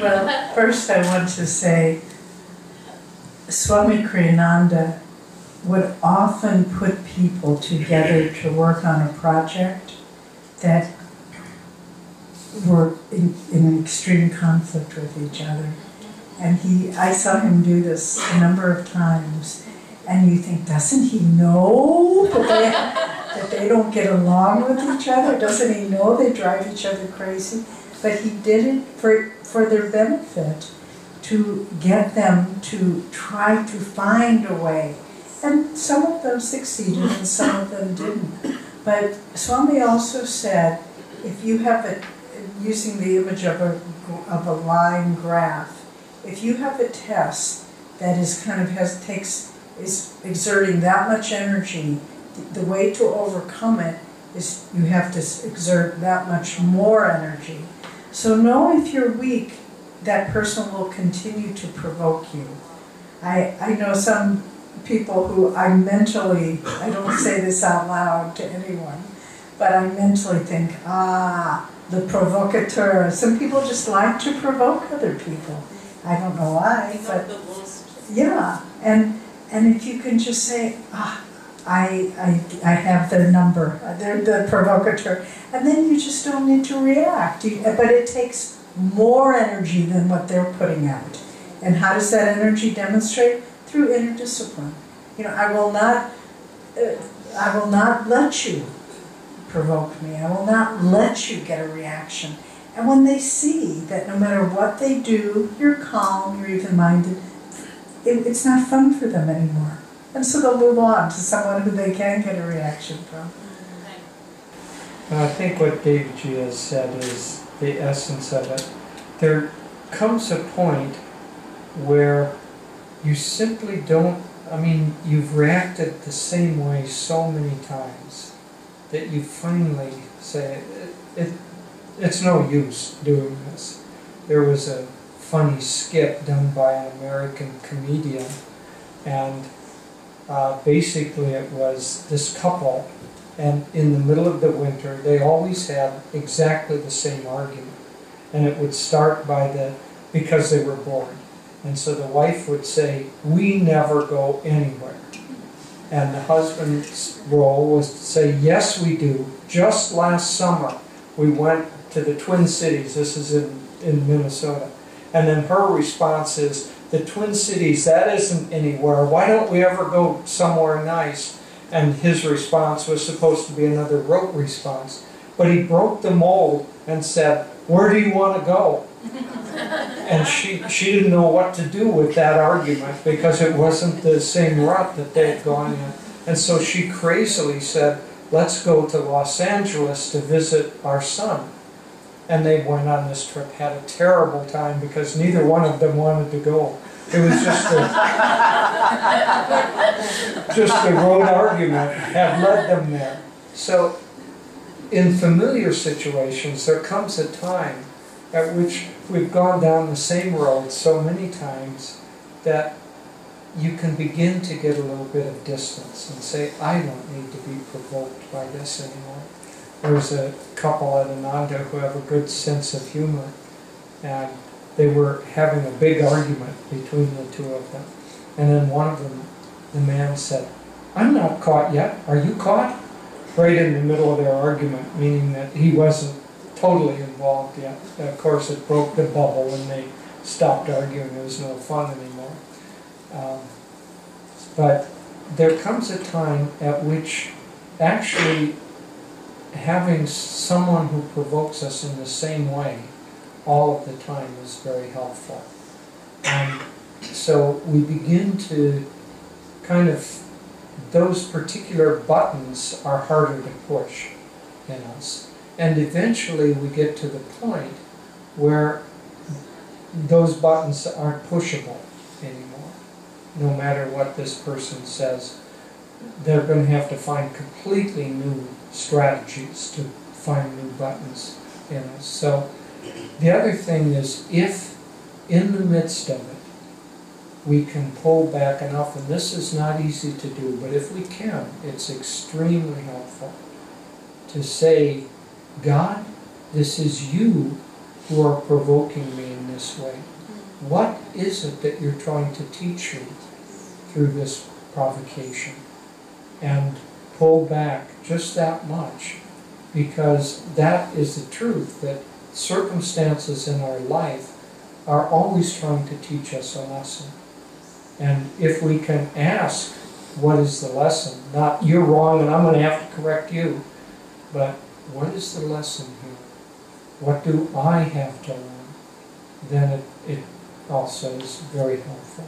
Well, first I want to say Swami Kriyananda would often put people together to work on a project that were in extreme conflict with each other. And I saw him do this a number of times, and you think, doesn't he know that they don't get along with each other? Doesn't he know they drive each other crazy? But he did it for their benefit, to get them to try to find a way. And some of them succeeded and some of them didn't. But Swami also said, if you have using the image of a line graph, if you have a test that is exerting that much energy, the way to overcome it is you have to exert that much more energy. So know if you're weak, that person will continue to provoke you. I know some people who I don't say this out loud to anyone, but I mentally think, the provocateur. Some people just like to provoke other people. I don't know why, but yeah. And if you can just say, I have their number, they're the provocateur, and then you just don't need to react. But it takes more energy than what they're putting out. And how does that energy demonstrate? Through inner discipline. I will not let you provoke me. I will not let you get a reaction. And when they see that no matter what they do, you're calm, you're even-minded, it's not fun for them anymore. And so they'll move on to someone who they can get a reaction from. I think what Devaji has said is the essence of it. There comes a point where you simply don't, you've reacted the same way so many times that you finally say, it's no use doing this. There was a funny skit done by an American comedian, and basically it was this couple, and in the middle of the winter they always had exactly the same argument, and it would start because they were bored. And so the wife would say, "We never go anywhere." And the husband's role was to say, "Yes, we do. Just last summer we went to the Twin Cities." This is in Minnesota. And then her response is, "The Twin Cities, that isn't anywhere. Why don't we ever go somewhere nice?" And his response was supposed to be another rote response. But he broke the mold and said, "Where do you want to go?" And she didn't know what to do with that argument because it wasn't the same route that they had gone in. And so she crazily said, "Let's go to Los Angeles to visit our son." And they went on this trip, had a terrible time because neither one of them wanted to go. It was just a road argument had led them there. So in familiar situations, there comes a time at which we've gone down the same road so many times that you can begin to get a little bit of distance and say, "I don't need to be provoked by this anymore." There's a couple at Ananda who have a good sense of humor, and they were having a big argument between the two of them. And then one of them, the man said, "I'm not caught yet. Are you caught?" Right in the middle of their argument, meaning that he wasn't totally involved yet. Of course, it broke the bubble and they stopped arguing. There was no fun anymore. But there comes a time at which actually having someone who provokes us in the same way all of the time is very helpful. And so we begin to those particular buttons are harder to push in us. And eventually we get to the point where those buttons aren't pushable anymore. No matter what this person says, they're going to have to find completely new strategies to find new buttons in us. So the other thing is, if in the midst of it we can pull back enough, and this is not easy to do, but if we can, it's extremely helpful to say, "God, this is you who are provoking me in this way? What is it that you're trying to teach me through this provocation? And pull back just that much, because that is the truth, that circumstances in our life are always trying to teach us a lesson. And if we can ask, what is the lesson? Not, you're wrong and I'm going to have to correct you, but what is the lesson here? What do I have to learn? Then it also is very helpful.